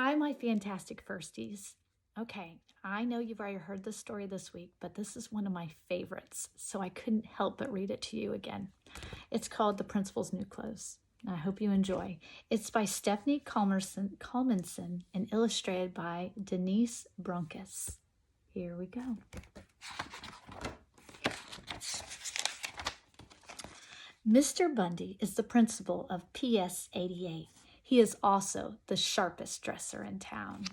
Hi, my fantastic firsties. Okay, I know you've already heard this story this week, but this is one of my favorites, so I couldn't help but read it to you again. It's called The Principal's New Clothes. I hope you enjoy. It's by Stephanie Kalmanson and illustrated by Denise Bronkus. Here we go. Mr. Bundy is the principal of PS 88. He is also the sharpest dresser in town.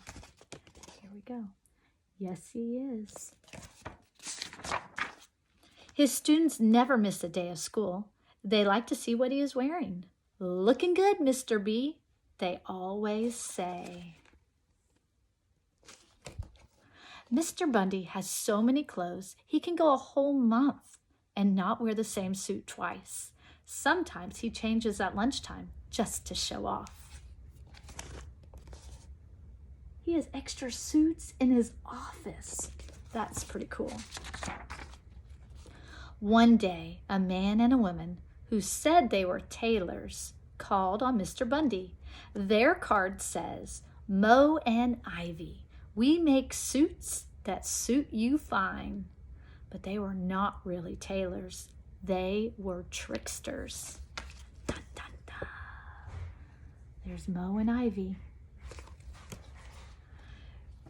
Here we go. Yes, he is. His students never miss a day of school. They like to see what he is wearing. Looking good, Mr. B, they always say. Mr. Bundy has so many clothes, he can go a whole month and not wear the same suit twice. Sometimes he changes at lunchtime just to show off. He has extra suits in his office. That's pretty cool. One day, a man and a woman who said they were tailors called on Mr. Bundy. Their card says, "Moe and Ivy, we make suits that suit you fine." But they were not really tailors. They were tricksters. Dun, dun, dun. There's Moe and Ivy.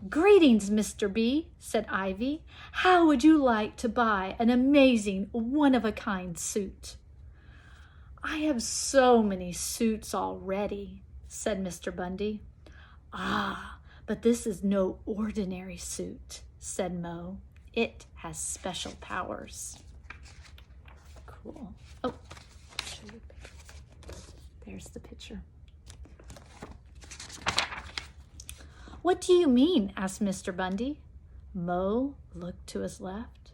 "Greetings, Mr. B," said Ivy. "How would you like to buy an amazing, one-of-a-kind suit?" "I have so many suits already," said Mr. Bundy. "Ah, but this is no ordinary suit," said Moe. "It has special powers." Cool. Oh, there's the picture. "What do you mean?" asked Mr. Bundy. Moe looked to his left.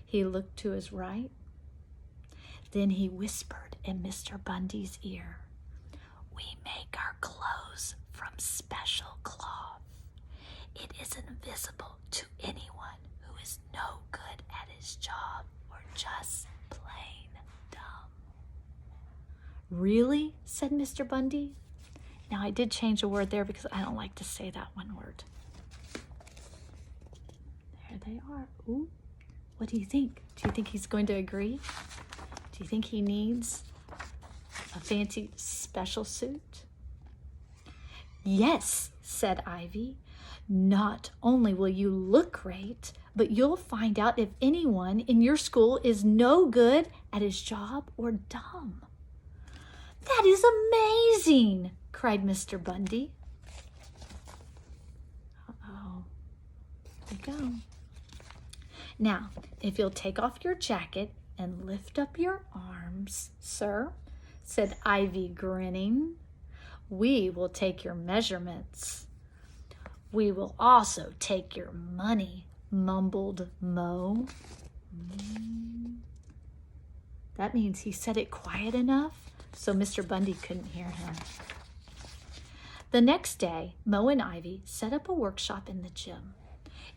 He looked to his right. Then he whispered in Mr. Bundy's ear, "We make our clothes from special cloth. It is invisible to anyone who is no good at his job or just plain dumb." "Really?" said Mr. Bundy. Now, I did change a word there because I don't like to say that one word. There they are. Ooh, what do you think? Do you think he's going to agree? Do you think he needs a fancy special suit? "Yes," said Ivy. "Not only will you look great, but you'll find out if anyone in your school is no good at his job or dumb." "That is amazing!" cried Mr. Bundy. Uh-oh. Here we go. "Now, if you'll take off your jacket and lift up your arms, sir," said Ivy, grinning, "we will take your measurements." "We will also take your money," mumbled Moe. That means he said it quiet enough so Mr. Bundy couldn't hear him. The next day, Moe and Ivy set up a workshop in the gym.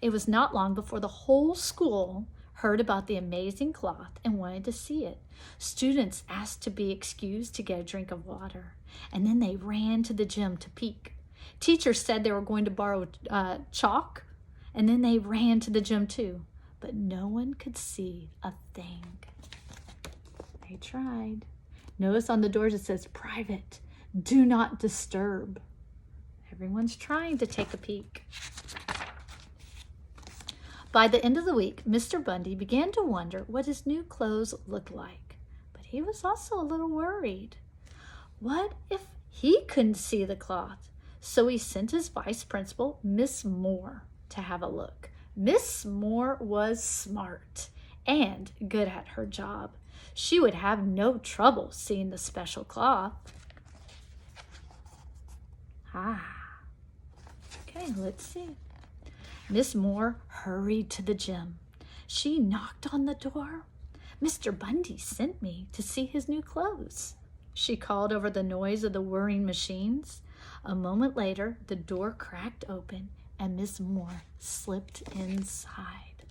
It was not long before the whole school heard about the amazing cloth and wanted to see it. Students asked to be excused to get a drink of water, and then they ran to the gym to peek. Teachers said they were going to borrow chalk, and then they ran to the gym too, but no one could see a thing. They tried. Notice on the doors it says, "Private, do not disturb." Everyone's trying to take a peek. By the end of the week, Mr. Bundy began to wonder what his new clothes looked like, but he was also a little worried. What if he couldn't see the cloth? So he sent his vice principal, Miss Moore, to have a look. Miss Moore was smart and good at her job. She would have no trouble seeing the special cloth. Okay, let's see. Miss Moore hurried to the gym. She knocked on the door. "Mr. Bundy sent me to see his new clothes," she called over the noise of the whirring machines. A moment later, the door cracked open and Miss Moore slipped inside.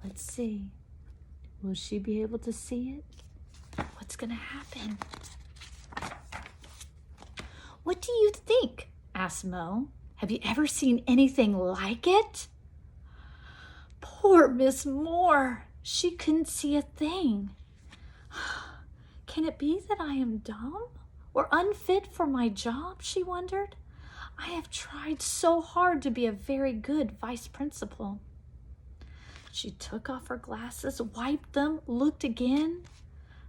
Let's see. Will she be able to see it? What's going to happen? "What do you think?" asked Mo. "Have you ever seen anything like it?" Poor Miss Moore. She couldn't see a thing. Can it be that I am dumb or unfit for my job, she wondered. I have tried so hard to be a very good vice principal. She took off her glasses, wiped them, looked again,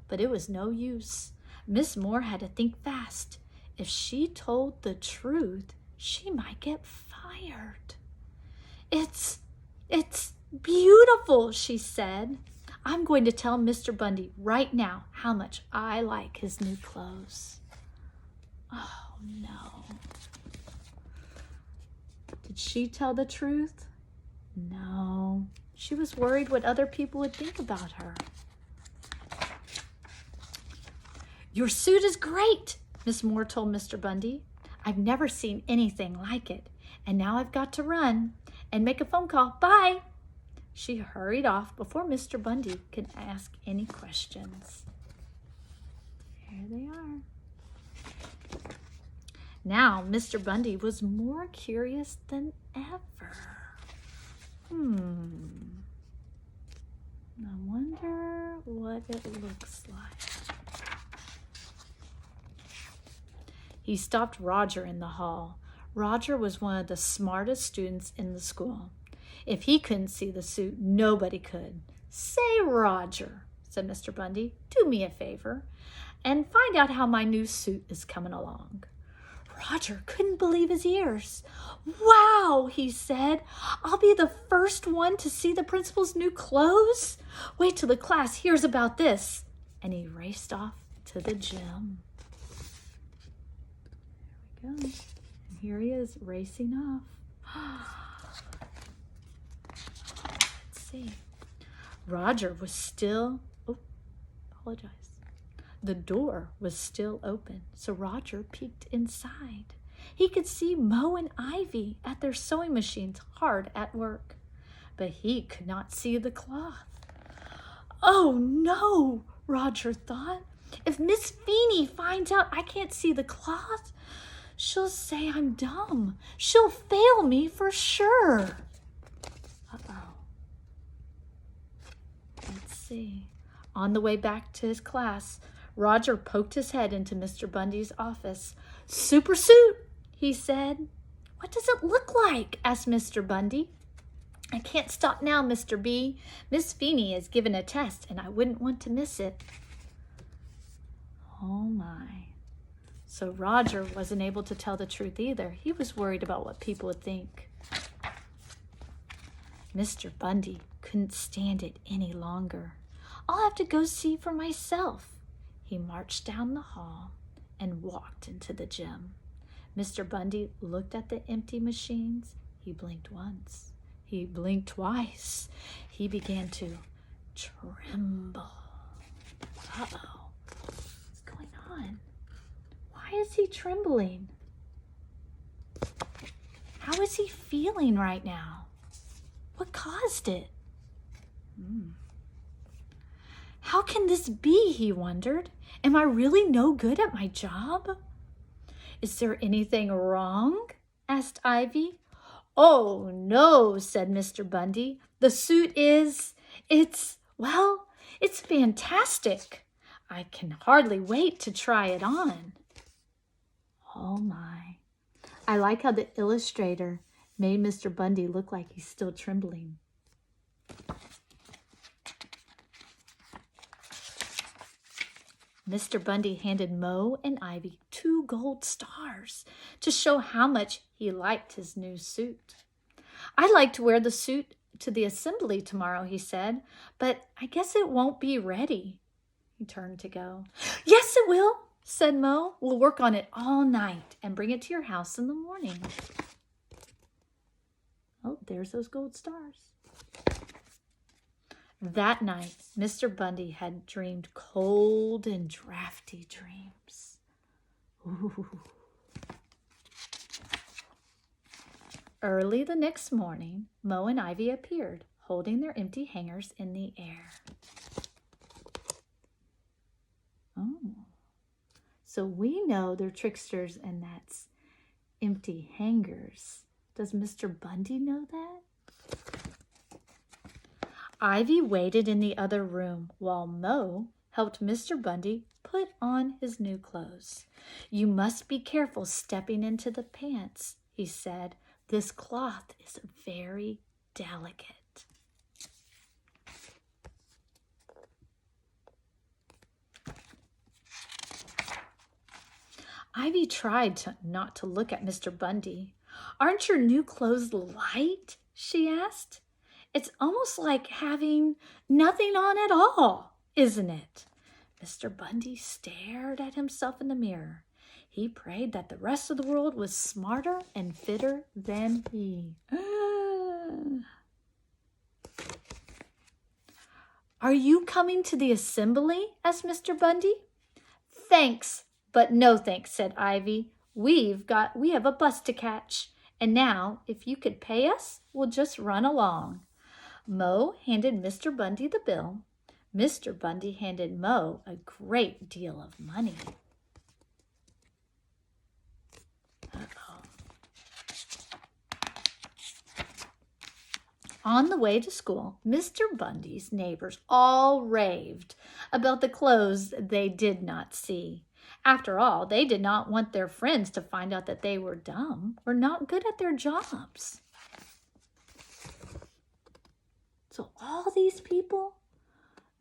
but it was no use. Miss Moore had to think fast. If she told the truth, she might get fired. It's beautiful, she said. I'm going to tell Mr. Bundy right now how much I like his new clothes. Oh, no. Did she tell the truth? No. She was worried what other people would think about her. Your suit is great, Miss Moore told Mr. Bundy. I've never seen anything like it. And now I've got to run and make a phone call. Bye. She hurried off before Mr. Bundy could ask any questions. Here they are. Now, Mr. Bundy was more curious than ever. I wonder what it looks like. He stopped Roger in the hall. Roger was one of the smartest students in the school. If he couldn't see the suit, nobody could. Say, Roger, said Mr. Bundy, do me a favor and find out how my new suit is coming along. Roger couldn't believe his ears. Wow, he said, I'll be the first one to see the principal's new clothes? Wait till the class hears about this. And he raced off to the gym. There we go. And here he is racing off. Let's see. Roger was still, The door was still open, so Roger peeked inside. He could see Mo and Ivy at their sewing machines hard at work, but he could not see the cloth. Oh no, Roger thought. If Miss Feeney finds out I can't see the cloth, she'll say I'm dumb. She'll fail me for sure. Uh-oh. Let's see. On the way back to his class, Roger poked his head into Mr. Bundy's office. Super suit, he said. What does it look like? Asked Mr. Bundy. I can't stop now, Mr. B. Miss Feeney is giving a test, and I wouldn't want to miss it. Oh, my. So Roger wasn't able to tell the truth either. He was worried about what people would think. Mr. Bundy couldn't stand it any longer. I'll have to go see for myself. He marched down the hall and walked into the gym. Mr. Bundy looked at the empty machines. He blinked once. He blinked twice. He began to tremble. Uh-oh. What's going on? Why is he trembling? How is he feeling right now? What caused it? How can this be, he wondered. Am I really no good at my job? Is there anything wrong? Asked Ivy. Oh, no, said Mr. Bundy. The suit it's fantastic. I can hardly wait to try it on. Oh, my. I like how the illustrator made Mr. Bundy look like he's still trembling. Mr. Bundy handed Mo and Ivy 2 gold stars to show how much he liked his new suit. I'd like to wear the suit to the assembly tomorrow, he said, but I guess it won't be ready. He turned to go. Yes, it will, said Mo. We'll work on it all night and bring it to your house in the morning. Oh, there's those gold stars. That night, Mr. Bundy had dreamed cold and drafty dreams. Ooh. Early the next morning, Mo and Ivy appeared, holding their empty hangers in the air. Oh, so we know they're tricksters, and that's empty hangers. Does Mr. Bundy know that? Ivy waited in the other room while Mo helped Mr. Bundy put on his new clothes. "You must be careful stepping into the pants," he said. "This cloth is very delicate." Ivy tried not to look at Mr. Bundy. "Aren't your new clothes light?" she asked. "It's almost like having nothing on at all, isn't it?" Mr. Bundy stared at himself in the mirror. He prayed that the rest of the world was smarter and fitter than he. "Are you coming to the assembly?" asked Mr. Bundy. "Thanks, but no thanks," said Ivy. We have a bus to catch. And now, if you could pay us, we'll just run along." Mo handed Mr. Bundy the bill. Mr. Bundy handed Mo a great deal of money. Uh-oh. On the way to school, Mr. Bundy's neighbors all raved about the clothes they did not see. After all, they did not want their friends to find out that they were dumb or not good at their jobs. So all these people,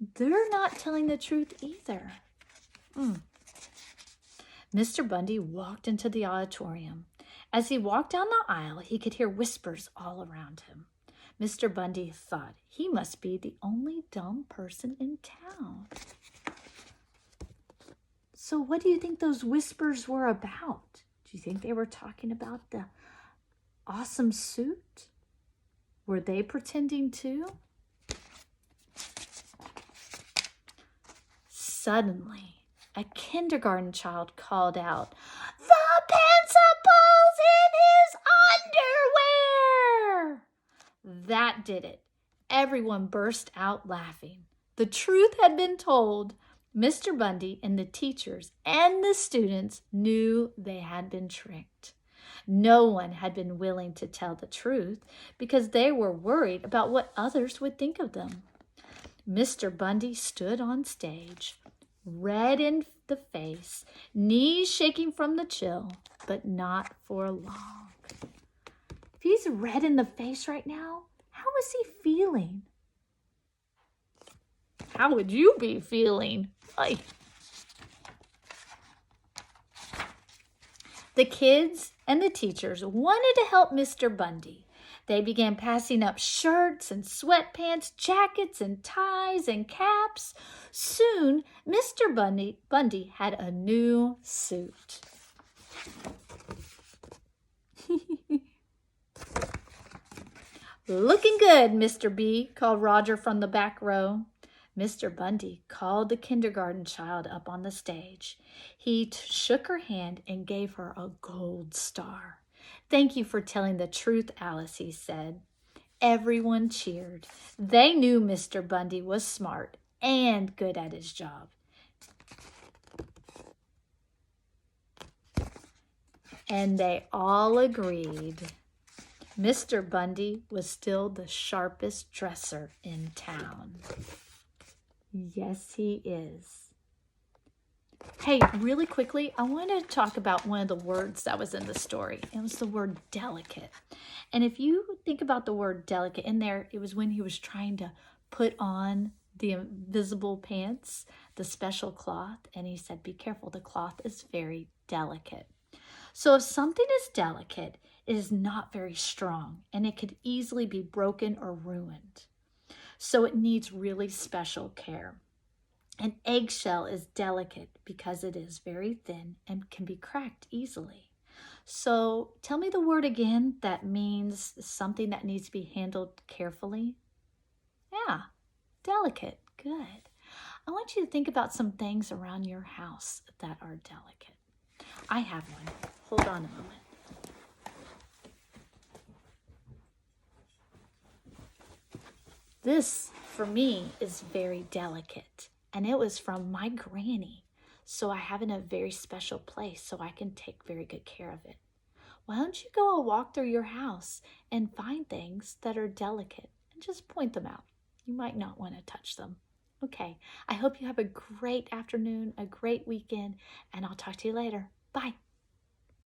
they're not telling the truth either. Mr. Bundy walked into the auditorium. As he walked down the aisle, he could hear whispers all around him. Mr. Bundy thought he must be the only dumb person in town. So what do you think those whispers were about? Do you think they were talking about the awesome suit? Were they pretending too? Suddenly, a kindergarten child called out, "The principal's in his underwear!" That did it. Everyone burst out laughing. The truth had been told. Mr. Bundy and the teachers and the students knew they had been tricked. No one had been willing to tell the truth because they were worried about what others would think of them. Mr. Bundy stood on stage, red in the face, knees shaking from the chill, but not for long. If he's red in the face right now, how is he feeling? How would you be feeling? The kids and the teachers wanted to help Mr. Bundy. They began passing up shirts and sweatpants, jackets and ties and caps. Soon, Mr. Bundy had a new suit. "Looking good, Mr. B," called Roger from the back row. Mr. Bundy called the kindergarten child up on the stage. He shook her hand and gave her a gold star. "Thank you for telling the truth, Alice," he said. Everyone cheered. They knew Mr. Bundy was smart and good at his job. And they all agreed Mr. Bundy was still the sharpest dresser in town. Yes, he is. Hey, really quickly, I want to talk about one of the words that was in the story. It was the word delicate. And if you think about the word delicate in there, it was when he was trying to put on the invisible pants, the special cloth, and he said, "Be careful, the cloth is very delicate." So if something is delicate, it is not very strong, and it could easily be broken or ruined. So it needs really special care. An eggshell is delicate because it is very thin and can be cracked easily. So tell me the word again that means something that needs to be handled carefully. Yeah, delicate. Good. I want you to think about some things around your house that are delicate. I have one. Hold on a moment. This, for me, is very delicate, and it was from my granny, so I have it in a very special place so I can take very good care of it. Why don't you go a walk through your house and find things that are delicate and just point them out? You might not want to touch them. Okay, I hope you have a great afternoon, a great weekend, and I'll talk to you later. Bye.